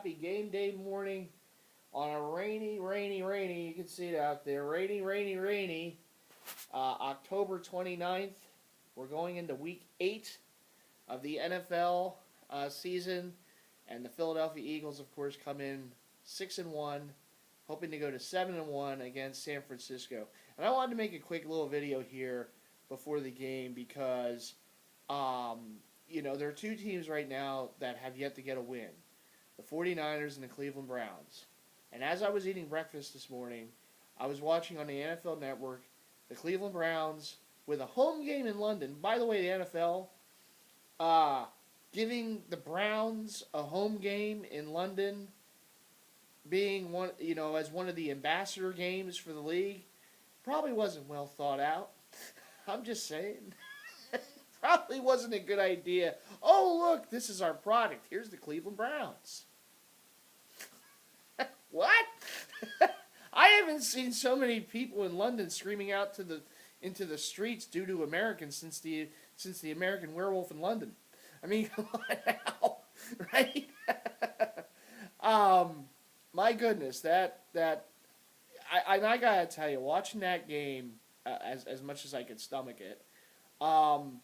happy game day morning on a rainy, you can see it out there, rainy, October 29th. We're going into week 8 of the NFL season, and the Philadelphia Eagles, of course, come in 6-1, hoping to go to 7-1 against San Francisco. And I wanted to make a quick little video here before the game because, there are two teams right now that have yet to get a win, the 49ers and the Cleveland Browns. And as I was eating breakfast this morning, I was watching on the NFL Network the Cleveland Browns with a home game in London. By the way, the NFL giving the Browns a home game in London, being one, as one of the ambassador games for the league, probably wasn't well thought out. I'm just saying. Probably wasn't a good idea. Oh, look, this is our product. Here's the Cleveland Browns. What? I haven't seen so many people in London screaming out into the streets due to Americans since the American Werewolf in London. I mean, come on now, right? My goodness, I gotta tell you, watching that game as much as I could stomach it,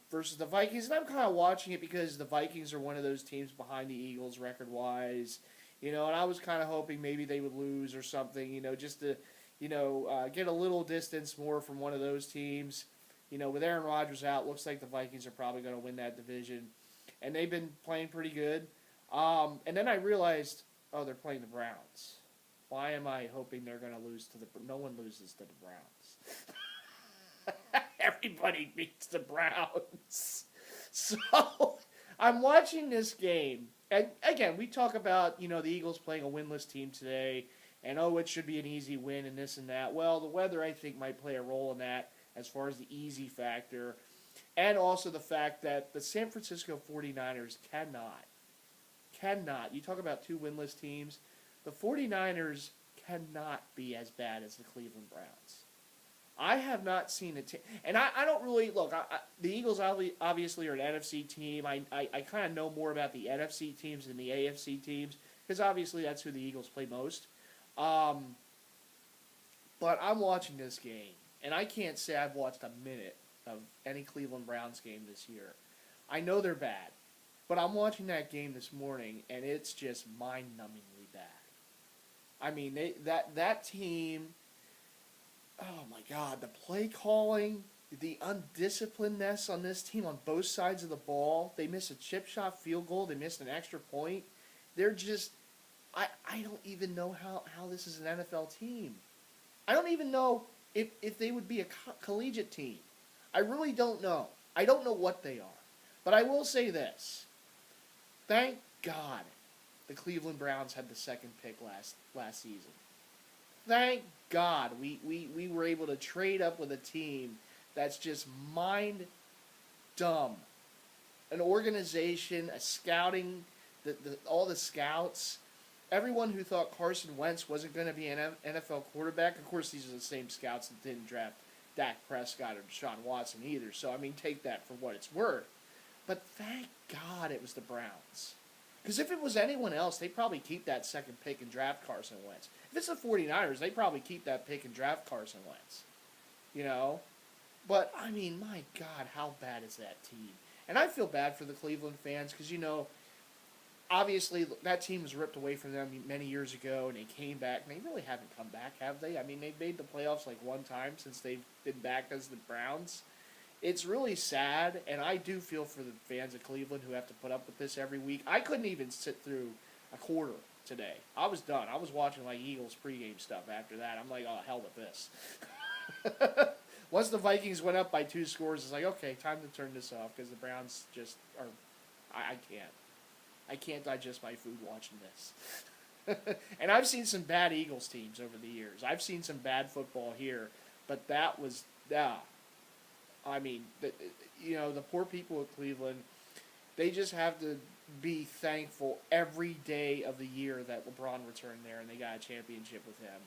versus the Vikings, and I'm kind of watching it because the Vikings are one of those teams behind the Eagles record-wise, and I was kind of hoping maybe they would lose or something, just to, get a little distance more from one of those teams. With Aaron Rodgers out, looks like the Vikings are probably going to win that division, and they've been playing pretty good. And then I realized, oh, they're playing the Browns. Why am I hoping they're going to lose to no one loses to the Browns. Everybody beats the Browns. So I'm watching this game. And again, we talk about, the Eagles playing a winless team today. And, it should be an easy win and this and that. Well, the weather, I think, might play a role in that as far as the easy factor. And also the fact that the San Francisco 49ers cannot. You talk about two winless teams. The 49ers cannot be as bad as the Cleveland Browns. I have not seen a team, and I don't really look. The Eagles obviously are an NFC team. I kind of know more about the NFC teams than the AFC teams because obviously that's who the Eagles play most. But I'm watching this game, and I can't say I've watched a minute of any Cleveland Browns game this year. I know they're bad, but I'm watching that game this morning, and it's just mind-numbingly bad. I mean, that team. Oh my God, the play calling, the undisciplinedness on this team on both sides of the ball. They missed a chip shot field goal. They missed an extra point. They're just, I don't even know how this is an NFL team. I don't even know if they would be a collegiate team. I really don't know. I don't know what they are. But I will say this. Thank God the Cleveland Browns had the second pick last season. Thank God we were able to trade up with a team that's just mind dumb. An organization, a scouting, all the scouts, everyone who thought Carson Wentz wasn't going to be an NFL quarterback. Of course, these are the same scouts that didn't draft Dak Prescott or Deshaun Watson either. So, I mean, take that for what it's worth. But thank God it was the Browns. Because if it was anyone else, they'd probably keep that second pick and draft Carson Wentz. If it's the 49ers, they'd probably keep that pick and draft Carson Wentz. But, I mean, my God, how bad is that team? And I feel bad for the Cleveland fans because, obviously that team was ripped away from them many years ago, and they came back. And they really haven't come back, have they? I mean, they've made the playoffs like one time since they've been back as the Browns. It's really sad, and I do feel for the fans of Cleveland who have to put up with this every week. I couldn't even sit through a quarter today. I was done. I was watching like Eagles pregame stuff after that. I'm like, oh, hell with this. Once the Vikings went up by 2 scores, it's like, okay, time to turn this off because the Browns just are. I can't. I can't digest my food watching this. And I've seen some bad Eagles teams over the years. I've seen some bad football here, but that was I mean, the poor people of Cleveland, they just have to be thankful every day of the year that LeBron returned there and they got a championship with him,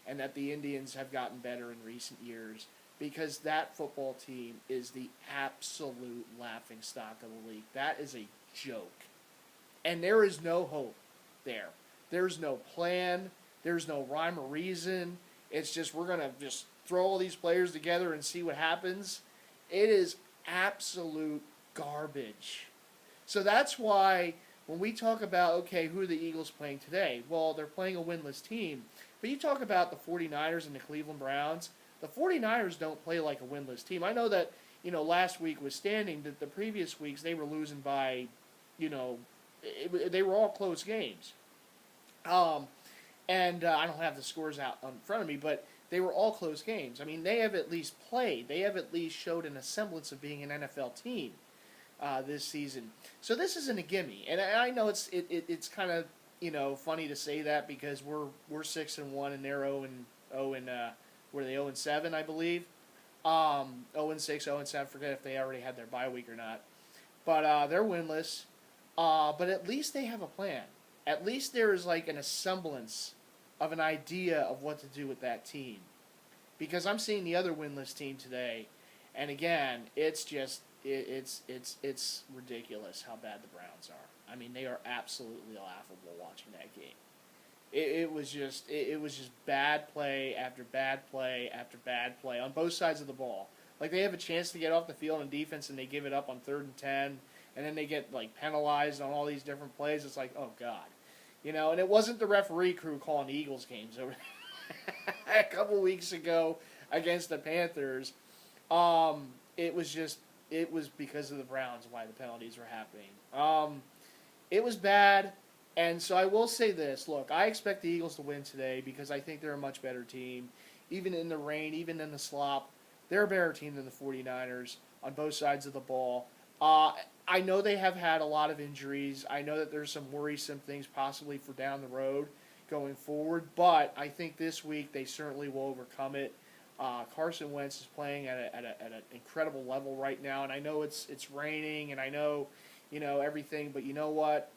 and that the Indians have gotten better in recent years because that football team is the absolute laughingstock of the league. That is a joke. And there is no hope there There's no plan. There's no rhyme or reason. It's just we're going to just throw all these players together and see what happens. It is absolute garbage. So that's why when we talk about, okay, who are the Eagles playing today? Well, they're playing a winless team. But you talk about the 49ers and the Cleveland Browns. The 49ers don't play like a winless team. I know that, last week was standing, that the previous weeks they were losing by, they were all close games. And I don't have the scores out in front of me, but they were all close games. I mean, they have at least played. They have at least showed a semblance of being an NFL team this season. So this isn't a gimme. And I know it's kind of funny to say that because we're 6-1 and they're 0 and were they 0-7, I believe. 0-6, 0-7. Forget if they already had their bye week or not. But they're winless. But at least they have a plan. At least there is like a semblance of an idea of what to do with that team. Because I'm seeing the other winless team today, and again, it's just it's ridiculous how bad the Browns are. I mean, they are absolutely laughable watching that game. It was just bad play after bad play after bad play on both sides of the ball. Like, they have a chance to get off the field on defense and they give it up on 3rd and 10, and then they get penalized on all these different plays. It's like, oh God. And it wasn't the referee crew calling the Eagles games over a couple weeks ago against the Panthers. It was because of the Browns why the penalties were happening. It was bad, and so I will say this. Look, I expect the Eagles to win today because I think they're a much better team. Even in the rain, even in the slop, they're a better team than the 49ers on both sides of the ball. I know they have had a lot of injuries. I know that there's some worrisome things possibly for down the road going forward, but I think this week they certainly will overcome it. Carson Wentz is playing at an incredible level right now, and I know it's raining, and I know everything, but you know what?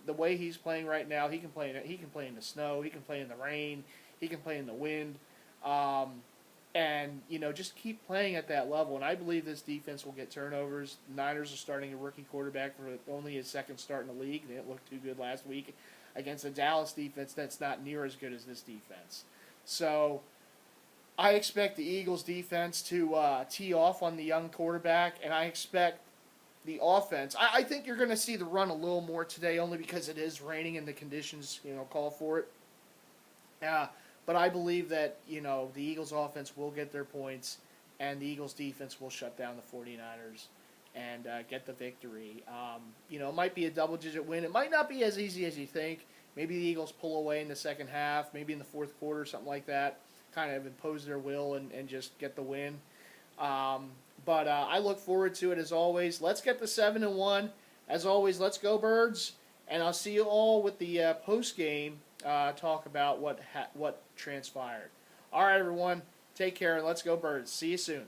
The way he's playing right now. He can play in the snow. He can play in the rain. He can play in the wind. And, just keep playing at that level. And I believe this defense will get turnovers. The Niners are starting a rookie quarterback for only his second start in the league. They didn't look too good last week against a Dallas defense that's not near as good as this defense. So I expect the Eagles defense to tee off on the young quarterback, and I expect the offense. I think you're going to see the run a little more today only because it is raining and the conditions, call for it. But I believe that, the Eagles offense will get their points and the Eagles defense will shut down the 49ers and get the victory. It might be a double-digit win. It might not be as easy as you think. Maybe the Eagles pull away in the second half, maybe in the fourth quarter, something like that, kind of impose their will and just get the win. But I look forward to it as always. Let's get the 7-1. As always, let's go Birds. And I'll see you all with the post-game talk about what transpired. All right, everyone. Take care, and let's go Birds. See you soon.